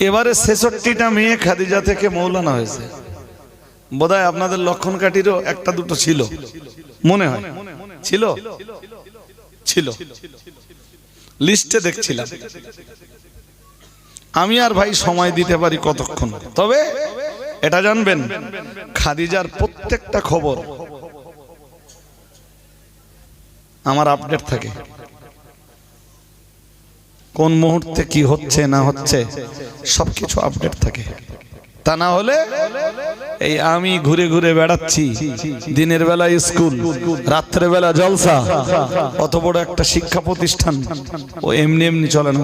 এবারে ৬৬টা মেয়ে খাদিজা থেকে মৌলানা হয়েছে। বোধহয় আপনাদের লক্ষণ কাঠিরও একটা দুটো ছিল, মনে হয় ছিল ছিল লিস্টে দেখছিলাম। আমি আর ভাই সময় দিতে পারি কতক্ষণ, তবে এটা জানবেন খাদিজার প্রত্যেকটা খবর আমার আপডেট থাকে। কোন মুহূর্তে কি হচ্ছে না হচ্ছে সবকিছু আপডেট থাকে। তা না হলে এই আমি ঘুরে ঘুরে বেড়াচ্ছি, দিনের বেলা স্কুল, রাত্রে বেলা জলসা, অত বড় একটা শিক্ষা প্রতিষ্ঠান ও এমনি এমনি চলে না।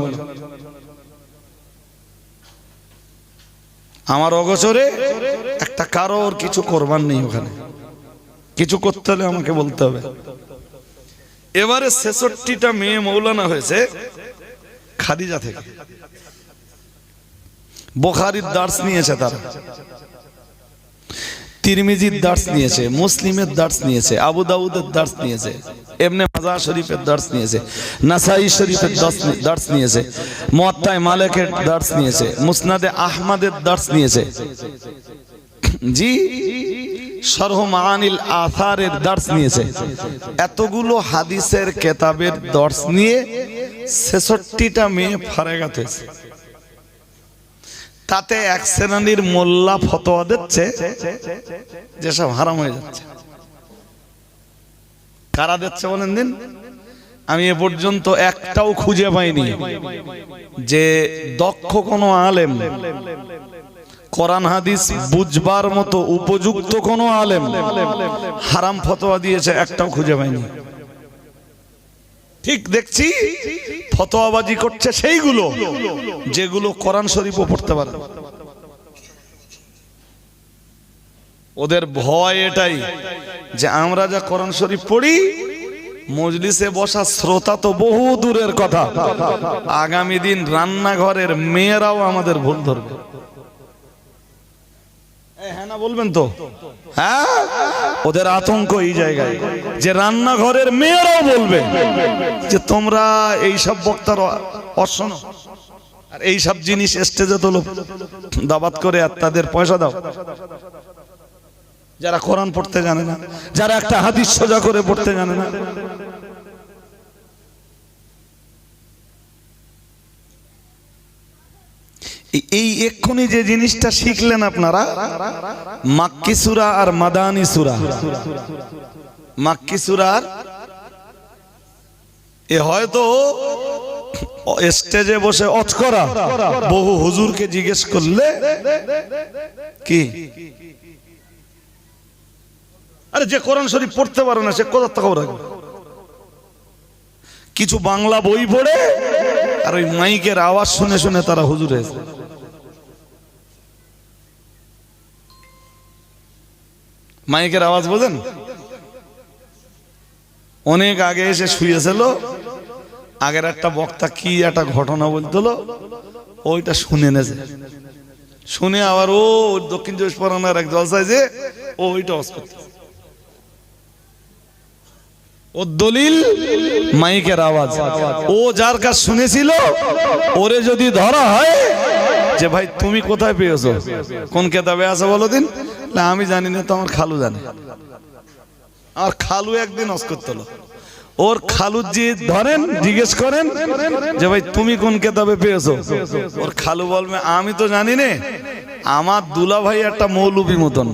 আমার অগোচরে একটা কারোর কিছু করবার নেই, ওখানে কিছু করতে হলে আমাকে বলতে হবে। এবারে ৬৬টা মেয়ে মৌলানা হয়েছে খাদিজা থেকে। বুখারীর দার্স নিয়েছে তারা, তিরমিজির দার্স নিয়েছে, মুসলিমের দার্স নিয়েছে, আবু দাউদের দার্স নিয়েছে, ইবনে মাজাহ শরীফের দার্স নিয়েছে, নাসাই শরীফের দার্স নিয়েছে, মুয়াত্তা মালিকের দার্স নিয়েছে, মুসনাদে আহমদের দার্স নিয়েছে, জি শরহ মাআনিল আসারের দার্স নিয়েছে। এতগুলো হাদিসের কিতাবের দার্স নিয়ে ৬৬টা মেয়ে ফারেগাত হয়েছে। তাতে এক শ্রেণীর মোল্লা ফতোয়া দিচ্ছে যেসব হারাম হয়ে যাচ্ছে। কারা দিচ্ছে বলেন দিন? আমি এ পর্যন্ত একটাও খুঁজে পাইনি যে দক্ষ কোনো আলেম, কোরআন হাদিস বুঝবার মতো উপযুক্ত কোনো আলেম হারাম ফতোয়া দিয়েছে, একটাও খুঁজে পাইনি। ঠিক দেখছি ফতোয়াবাজি করছে সেইগুলো যেগুলো কোরআন শরীফও পড়তে পারে। ওদের ভয় এটাই যে আমরা যা কোরআন শরীফ পড়ি, মজলিসে বসা শ্রোতা তো বহু দূরের কথা, আগামী দিন রান্নাঘরের মেয়েরাও আমাদের ভুল ধরবে। হ্যাঁ না বলবেন তো? হ্যাঁ, ওদের আতঙ্ক এই জায়গায় যে রান্নাঘরের মেয়েরাও বলবে যে তোমরা এই সব বক্তার অশোনো, আর এই সব জিনিস স্টেজে তোলো, দাওয়াত করে আর তাদের পয়সা দাও। যারা কোরআন পড়তে জানে না, যারা একটা হাদিস সোজা করে পড়তে জানে না। এই এক্ষুনি যে জিনিসটা শিখলেন আপনারা, মাক্কি সূরা আর মাদানী সূরা, মাক্কি সূরার এ হয়তো স্টেজে বসে অচ করা বহু হুজুরকে জিজ্ঞেস করলে কি, আরে যে কোরআন শরীফ পড়তে পারে না সে কোথা থেকে রাখবে? কিছু বাংলা বই পড়ে আর ওই মাইকের আওয়াজ শুনে শুনে তারা হুজুর হয়েছে। মাইকের আওয়াজ বোঝেন? অনেক আগে এসে শুয়েছিল, আগের একটা বক্তা কি একটা ঘটনা বলছিল, ওইটা শুনে নেছে, শুনে আবার ও দক্ষিণ চব্বিশ পরগনার এক জলসায় যে ওইটা অস করতে, ও দলিল মাইকের আওয়াজ, ও যার কাছ শুনেছিল ওরে যদি ধরা হয় যে ভাই তুমি কোথায় পেয়েছো, কোন কেতাবে আছে বলো দিন, না আমি জানি না, তো আমার খালু জানে। আর খালু একদিন অস করতে, ওর খালু যে ধরেন জিজ্ঞেস করেন যে ভাই তুমি কোন কেতাবে পেয়েছো, ওর খালু বলবে আমি তো জানি না, আমার দুলা ভাই একটা মৌলবী মতন,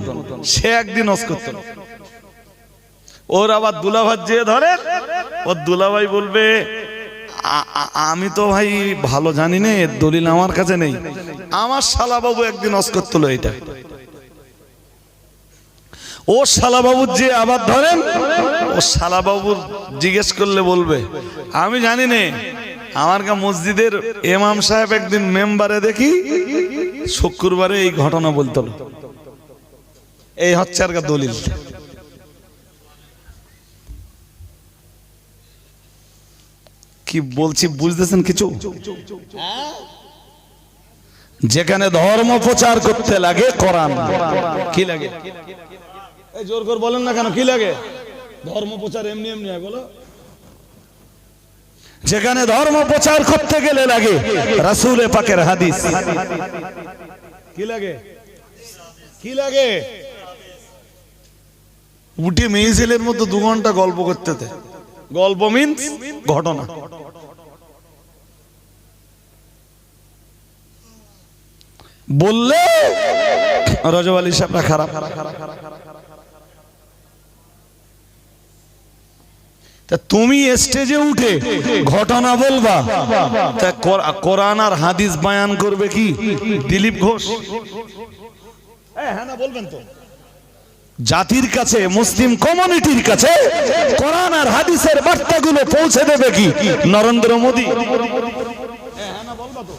সে একদিন অস করতে। ওর আবার দুলাভাই যে ধরে, ওর দুলাভাই বলবে আমি তো ভাই ভালো জানি না, এর দলিল আমার কাছে নেই। আমার শালাবাবু একদিন অস করতে হলো এটা। ও শালাবাবুর যে আবার ধরেন, ও শালাবাবুর জিজ্ঞেস করলে বলবে আমি জানি না, আমার মসজিদের ইমাম সাহেব একদিন মেম্বারে দেখি শুক্রবারে এই ঘটনা বলতো। এই হচ্ছে আর দলিল। কি বলছি বুঝতেছেন কিছু? যেখানে ধর্ম প্রচার করতে লাগে কোরআন, কি লাগে? এই জোর করে বলেন না কেন, কি লাগে? ধর্ম প্রচার এমনি এমনি হয় বলো? যেখানে ধর্ম প্রচার করতে গেলে লাগে রাসূল পাকের হাদিস। কি লাগে? কি লাগে? উঠে মেয়ে ছেলের মতো 2 ঘন্টা গল্প করতে। গল্প মিন্স ঘটনা। বললে রজব আলী সাহেবরা খারাপ। তা তুমি স্টেজে উঠে ঘটনা বলবা, তা কোরআন আর হাদিস বয়ান করবে কি দিলীপ ঘোষ? হ্যাঁ না বলবেন তো? জাতির কাছে, মুসলিম কমিউনিটির কাছে কোরআন আর হাদিসের বার্তাগুলো পৌঁছে দেবে কি নরেন্দ্র মোদী? হ্যাঁ না বলবা তো?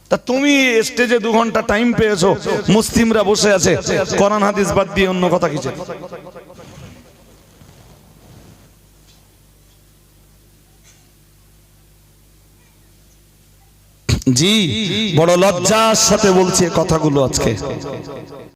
তা তুমি স্টেজে 2 ঘন্টা টাইম পেয়েছো, মুসলিমরা বসে আছে, কোরআন হাদিস বাদ দিয়ে অন্য কথা কিছু। জি, বড় লজ্জার সাথে বলছি কথাগুলো আজকে।